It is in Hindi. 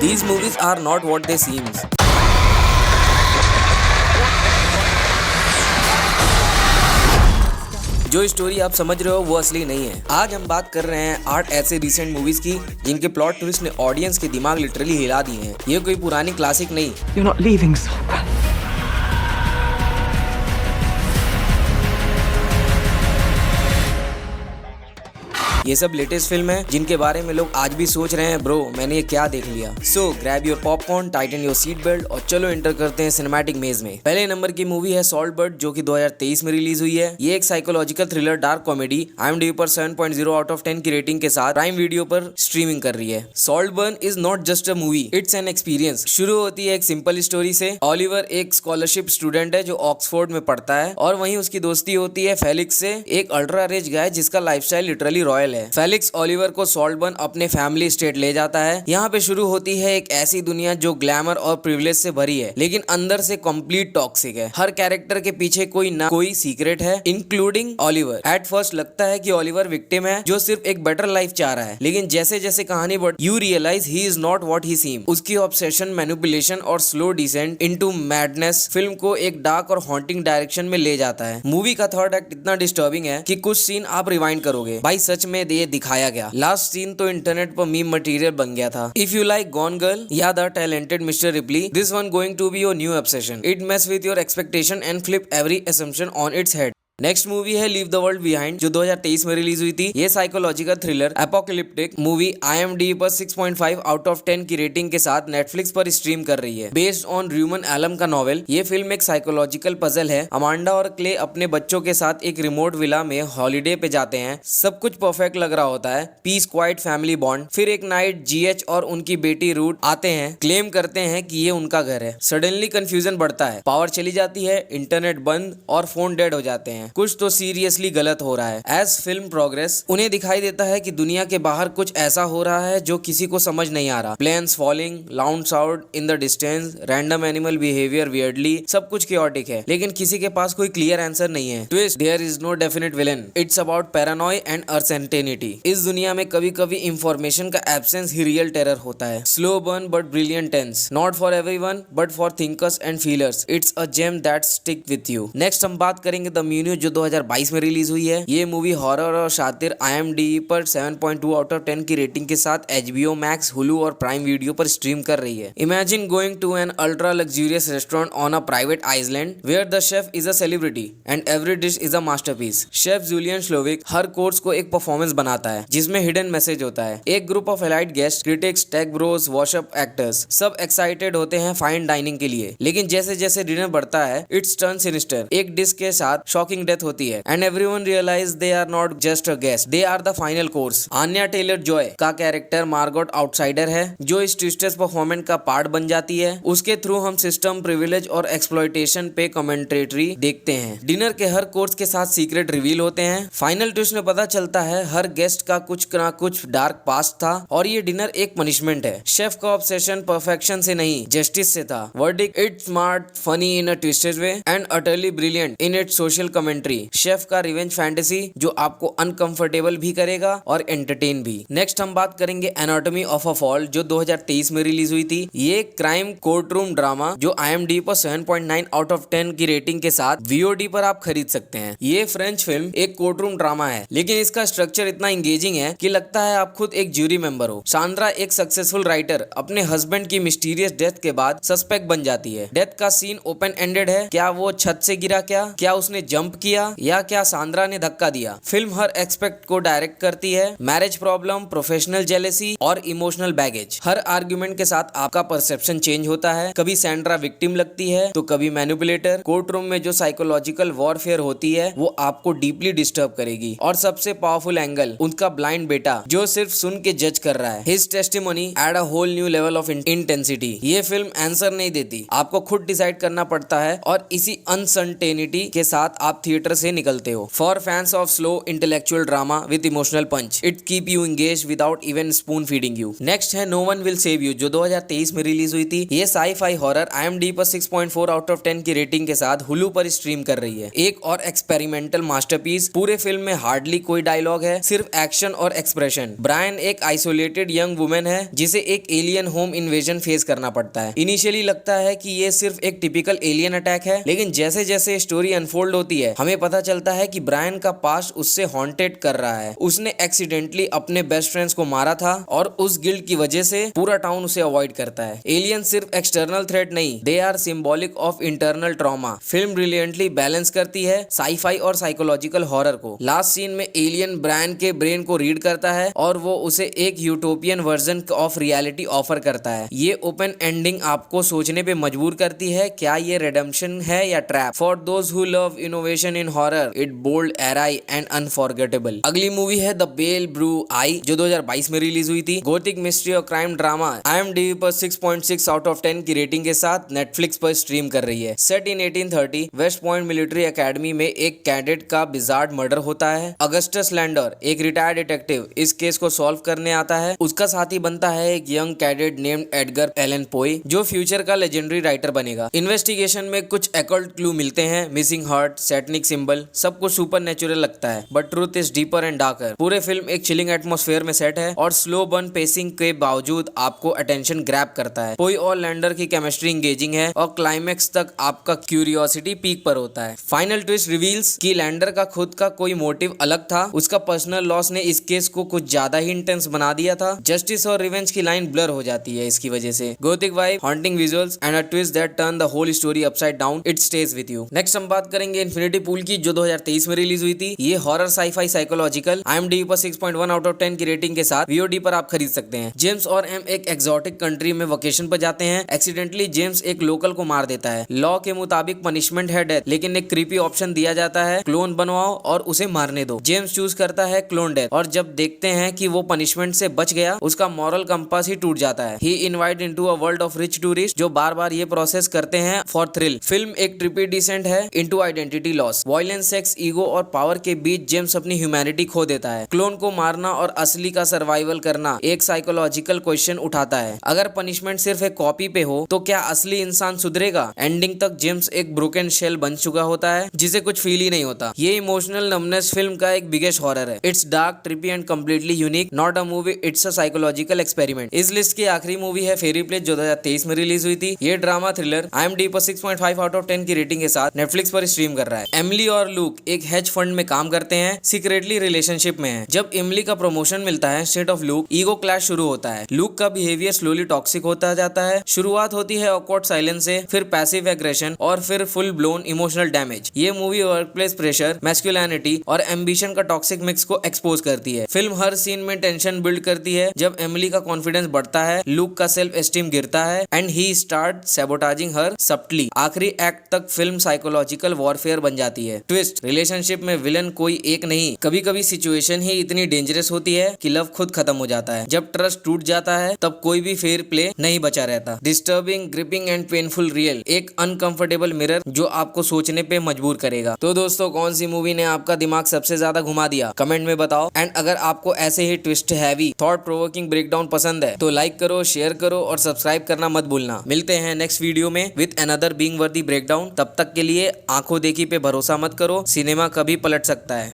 These movies are not what they seem. जो स्टोरी आप समझ रहे हो वो असली नहीं है। आज हम बात कर रहे हैं 8 ऐसे रिसेंट मूवीज की जिनके प्लॉट ट्विस्ट ने ऑडियंस के दिमाग लिटरली हिला दिए हैं। ये कोई पुरानी क्लासिक नहीं। You're not leaving, Sokka. ये सब लेटेस्ट फिल्म है जिनके बारे में लोग आज भी सोच रहे हैं ब्रो मैंने ये क्या देख लिया। सो grab your popcorn, Titan your seat belt और चलो एंटर करते हैं सिनेमैटिक मेज में। पहले नंबर की मूवी है सॉल्टबर्ड जो कि 2023 में रिलीज हुई है। ये एक psychological thriller dark comedy IMDb पर 7.0 आउट ऑफ 10 की रेटिंग के साथ प्राइम वीडियो पर स्ट्रीमिंग कर रही है। Saltburn is not just a movie, it's an experience. शुरू होती है एक सिंपल स्टोरी से। ऑलिवर एक स्कॉलरशिप स्टूडेंट है जो ऑक्सफोर्ड में पढ़ता है और वहीं उसकी दोस्ती होती है फेलिक्स से, एक अल्ट्रा रिच गाय जिसका लाइफस्टाइल लिटरली रॉयल है। फेलिक्स ऑलिवर को सॉल्टबर्न अपने फैमिली स्टेट ले जाता है। यहाँ पे शुरू होती है एक ऐसी दुनिया जो ग्लैमर और प्रिविलेज से भरी है लेकिन अंदर से कंप्लीट टॉक्सिक है। हर कैरेक्टर के पीछे कोई ना कोई सीक्रेट है इंक्लूडिंग ऑलिवर। एट फर्स्ट लगता है कि ऑलिवर विक्टिम है जो सिर्फ एक बेटर लाइफ चाह रहा है, लेकिन जैसे जैसे कहानी बढ़ you realize he is not what he seem. उसकी ऑब्सेशन, मैनिपुलेशन और slow descent into madness film को एक डार्क और हॉन्टिंग डायरेक्शन में ले जाता है। मूवी का थर्ड एक्ट इतना डिस्टर्बिंग है कि कुछ सीन आप रिवाइंड करोगे भाई सच में ये दिखाया गया। लास्ट सीन तो इंटरनेट पर मीम मटेरियल बन गया था। If you like Gone Girl या the Talented Mister Ripley, this one going to be your new obsession. It mess with your expectation and flip every assumption on its head. Next movie है लीव द वर्ल्ड बिहाइंड जो 2023 में रिलीज हुई थी। ये psychological thriller apocalyptic movie IMDb पर 6.5 आउट ऑफ 10 की रेटिंग के साथ नेटफ्लिक्स पर स्ट्रीम कर रही है। बेस्ड ऑन र्यूमन एलम का नॉवेल, ये फिल्म एक साइकोलॉजिकल पजल है। अमांडा और क्ले अपने बच्चों के साथ एक रिमोट विला में हॉलीडे पे जाते हैं। सब कुछ परफेक्ट लग रहा होता है, पीस, क्वाइट, फैमिली बॉन्ड। फिर एक नाइट GH और उनकी बेटी रूट आते हैं, क्लेम करते हैं कि ये उनका घर है। सडनली कंफ्यूजन बढ़ता है, पावर चली जाती है, इंटरनेट बंद और फोन डेड हो जाते हैं। कुछ तो सीरियसली गलत हो रहा है। एज फिल्म प्रोग्रेस उन्हें दिखाई देता है कि दुनिया के बाहर कुछ ऐसा हो रहा है जो किसी को समझ नहीं आ रहा। Planes falling, loud sound in the distance, random animal behaviour weirdly, सब कुछ क्योटिक है लेकिन किसी के पास कोई क्लियर आंसर नहीं है। Twist, there is no definite villain, it's about paranoia and uncertainty. इस दुनिया में कभी कभी इंफॉर्मेशन का एब्सेंस ही रियल टेरर होता है। Slow burn but brilliant tense, not for everyone but for thinkers and feelers. It's a gem that stick with you. Next हम बात करेंगे द म्यूनियो जो 2022 में रिलीज हुई है। ये मूवी हॉरर और शातिर IMDb पर 7.2 आउट ऑफ 10 की रेटिंग के साथ HBO Max, Hulu और प्राइम वीडियो पर स्ट्रीम कर रही है। Imagine going to an ultra luxurious restaurant on a private island where the chef is a celebrity and every dish is a masterpiece. Chef Julian Slowik हर कोर्स को एक परफॉर्मेंस बनाता है जिसमें हिडन मैसेज होता है। एक group of elite guest, critics, tech bros, wash up actors सब एक्साइटेड होते हैं फाइन डाइनिंग के लिए, लेकिन जैसे जैसे डिनर बढ़ता है इट्स टर्न सिनिस्टर। एक डिश के साथ शॉकिंग डेथ होती है and everyone realize they are not just a guest, they are the final course। Anya Taylor Joy का कैरेक्टर मार्गोट आउटसाइडर है जो इस ट्विस्टेड परफॉर्मेंस का पार्ट बन जाती है। उसके थ्रू हम सिस्टम, प्रिविलेज और एक्सप्लॉयटेशन पे कमेंट्रेटरी देखते हैं। डिनर के हर कोर्स के साथ सीक्रेट रिवील होते हैं। फाइनल ट्विस्ट में पता चलता है हर गेस्ट का कुछ ना कुछ डार्क पास्ट था और ये डिनर एक पनिशमेंट है। शेफ का ऑब्सेशन परफेक्शन से नहीं जस्टिस से था। Verdict, it's smart, funny in a twisted way and utterly brilliant in its social commentary. Chef का रिवेंज फैंटेसी जो आपको अनकंफर्टेबल भी करेगा और एंटरटेन भी। नेक्स्ट हम बात करेंगे एनाटॉमी ऑफ अ फॉल जो 2023 में रिलीज हुई थी। ये क्राइम कोर्ट रूम ड्रामा जो IMDb पर 7.9 आउट ऑफ 10 की रेटिंग के साथ VOD पर आप खरीद सकते हैं। ये फ्रेंच फिल्म एक कोर्ट रूम ड्रामा है लेकिन इसका स्ट्रक्चर इतना इंगेजिंग है कि लगता है आप खुद एक ज्यूरी मेंबर हो। सांद्रा एक सक्सेसफुल राइटर अपने हस्बैंड की मिस्टीरियस डेथ के बाद सस्पेक्ट बन जाती है। डेथ का सीन ओपन एंडेड है, क्या वो छत से गिरा, क्या उसने जंप किया या क्या सांद्रा ने धक्का दिया। फिल्म हर एक्सपेक्ट को डायरेक्ट करती है। मैरिज प्रॉब्लम, प्रोफेशनल जेलेसी और इमोशनल बैगेज। हर आर्ग्यूमेंट के साथ आपका परसेप्शन चेंज होता है। कभी सैंड्रा विक्टिम लगती है तो कभी मैनिपुलेटर। कोर्ट रूम में जो साइकोलॉजिकल वॉरफेयर होती है वो आपको डीपली डिस्टर्ब करेगी। और सबसे पावरफुल एंगल उनका ब्लाइंड बेटा जो सिर्फ सुन के जज कर रहा है। His testimony add a whole new level of intensity. ये फिल्म आंसर नहीं देती, आपको खुद डिसाइड करना पड़ता है और इसी अनसर्टेनिटी के साथ आप थिएटर से निकलते हो। For fans of slow intellectual drama with emotional punch, it keep you engage without even spoon feeding you. Next है No One Will Save You, जो 2023 में रिलीज हुई थी। ये साई-फाई हॉरर IMDb पर 6.4 आउट ऑफ 10 की रेटिंग के साथ हुलू पर स्ट्रीम कर रही है। एक और एक्सपेरिमेंटल मास्टरपीस। पूरे फिल्म में हार्डली कोई डायलॉग है, सिर्फ एक्शन और एक्सप्रेशन। ब्रायन एक आइसोलेटेड यंग वुमेन है जिसे एक एलियन होम इन्वेजन फेस करना पड़ता है। इनिशियली लगता है कि ये सिर्फ एक टिपिकल एलियन अटैक है, लेकिन जैसे जैसे स्टोरी अनफोल्ड होती है हमें पता चलता है कि ब्रायन का पास्ट उससे हॉन्टेड कर रहा है। उसने एक्सीडेंटली अपने बेस्ट फ्रेंड्स को मारा था और उस गिल्ट की वजह से पूरा टाउन उसे अवॉइड करता है। एलियन सिर्फ एक्सटर्नल थ्रेट नहीं, they are symbolic of internal trauma. Film brilliantly balance करती है साई-फाई और साइकोलॉजिकल हॉरर को। लास्ट सीन में एलियन ब्रायन के ब्रेन को रीड करता है और वो उसे एक utopian version of reality offer करता है। ये ओपन एंडिंग आपको सोचने पे मजबूर करती है, क्या ये रिडेम्पशन है या trap. For those who love innovation in horror, it bold, eerie and unforgettable. अगली मूवी है द बेल ब्रू आई, जो 2022 में रिलीज हुई थी। गोथिक मिस्ट्री और क्राइम ड्रामा IMDb पर 6.6 आउट ऑफ 10 की रेटिंग के साथ नेटफ्लिक्स पर स्ट्रीम कर रही है। सेट इन 1830 वेस्ट पॉइंट मिलिट्री एकेडमी में एक कैडेट का बिजार्ड मर्डर होता है। अगस्टस लैंडर एक रिटायर्ड डिटेक्टिव इस केस को सॉल्व करने आता है। उसका साथी बनता है एक young cadet named Edgar Allan पोए, जो फ्यूचर का लेजेंडरी राइटर बनेगा। इन्वेस्टिगेशन में कुछ एकल्ट क्लू मिलते हैं, मिसिंग हार्ट, सैटनिक सिंबल, सब कुछ सुपर नेचुरल लगता है, but truth is deeper and darker. पूरे फिल्म एक चिलिंग एटमॉस्फेयर में सेट है और स्लो बर्न पेसिंग के बावजूद आपको अटेंशन ग्रैब करता है। पोई और लैंडर की केमिस्ट्री इंगेजिंग है और क्लाइमेक्स तक आपका क्यूरियोसिटी पीक पर होता है। फाइनल ट्विस्ट रिवील्स कि लैंडर का खुद का कोई मोटिव अलग था। उसका पर्सनल लॉस ने इस केस को कुछ ज्यादा ही इंटेंस बना दिया था। जस्टिस और रिवेंज की लाइन ब्लर हो जाती है इसकी वजह से। Gothic vibe, haunting visuals and a twist that turn the whole story upside down, it stays with you. Next हम बात करेंगे इन्फिनिटी पूल की, जो 2023 में रिलीज हुई थी। ये हॉरर साई-फाई साइकोलॉजिकल IMDb पर 6.1 आउट ऑफ 10 की रेटिंग के साथ VOD पर आप खरीद सकते हैं। जेम्स और एम एक एक्सोटिक कंट्री में वेकेशन पर जाते हैं। एक्सीडेंटली जेम्स एक लोकल को मार देता है। लॉ के मुताबिक पनिशमेंट है डेथ, लेकिन एक क्रीपी ऑप्शन दिया जाता है, क्लोन बनवाओ और उसे मारने दो। जेम्स चूज करता है क्लोन डेथ और जब देखते हैं कि वो पनिशमेंट से बच गया, उसका मॉरल कंपास ही टूट जाता है। He invite into a world of rich tourist जो बार बार ये प्रोसेस करते हैं फॉर थ्रिल। फिल्म एक ट्रिपी डिसेंट है into identity loss, violence, sex, ego और पावर के बीच जेम्स अपनी ह्यूमैनिटी खो देता है। क्लोन को मारना और असली का सर्वाइवल करना एक साइकोलॉजिकल क्वेश्चन उठाता है। अगर पनिशमेंट सिर्फ एक कॉपी पे हो तो क्या असली इंसान सुधरेगा? एंडिंग तक जेम्स एक ब्रोकन शेल बन चुका होता है जिसे कुछ फील ही नहीं होता। ये इमोशनल नमनेस फिल्म का एक बिगेस्ट हॉरर है। It's dark, trippy and completely unique, not a movie, it's a psychological experiment. इस लिस्ट की आखिरी मूवी है फेरी प्लेस, जो 2023 में रिलीज हुई थी। ये ड्रामा थ्रिलर IMDb पर 6.5 आउट ऑफ 10 की रेटिंग के साथ नेटफ्लिक्स पर स्ट्रीम कर रहा है। एमिली और लूक एक हेज फंड में काम करते हैं, सीक्रेटली रिलेशनशिप में है। जब एमिली का प्रमोशन मिलता है state of look, ego clash शुरू होता है। लूक का बिहेवियर स्लोली टॉक्सिक होता जाता है। शुरुआत होती है ऑकवर्ड साइलेंस से, फिर पैसिव एग्रेशन और फिर फुल ब्लोन इमोशनल डैमेज। ये मूवी वर्कप्लेस प्रेशर, मैस्कुलिनिटी और एम्बिशन का टॉक्सिक मिक्स को एक्सपोज करती है। फिल्म हर सीन में टेंशन बिल्ड करती है। जब एमिली का कॉन्फिडेंस बढ़ता है, लूक का सेल्फ एस्टीम गिरता है एंड ही स्टार्ट सैबोटाजिंग हर सब्टली। आखिरी एक्ट तक फिल्म साइकोलॉजिकल वॉरफेयर बन जाती है। ट्विस्ट, रिलेशनशिप में विलन कोई एक नहीं, कभी कभी सिचुएशन ही इतनी डेंजरस होती है कि लव खुद खत्म हो जाता है। जब ट्रस्ट टूट जाता है तब कोई भी फेयर प्ले नहीं बचा रहता। Disturbing, gripping and painful real, एक अनकंफर्टेबल मिरर जो आपको सोचने पे मजबूर करेगा। तो दोस्तों, कौन सी मूवी ने आपका दिमाग सबसे ज्यादा घुमा दिया? कमेंट में बताओ। एंड अगर आपको ऐसे ही twist heavy, thought provoking breakdown पसंद है तो लाइक करो, शेयर करो और सब्सक्राइब करना मत भूलना। मिलते हैं नेक्स्ट वीडियो में विद अनदर बीइंग वर्दी ब्रेकडाउन। तब तक के लिए आंखों देखी पे भरोसा मत करो, सिनेमा कभी पलट सकता है।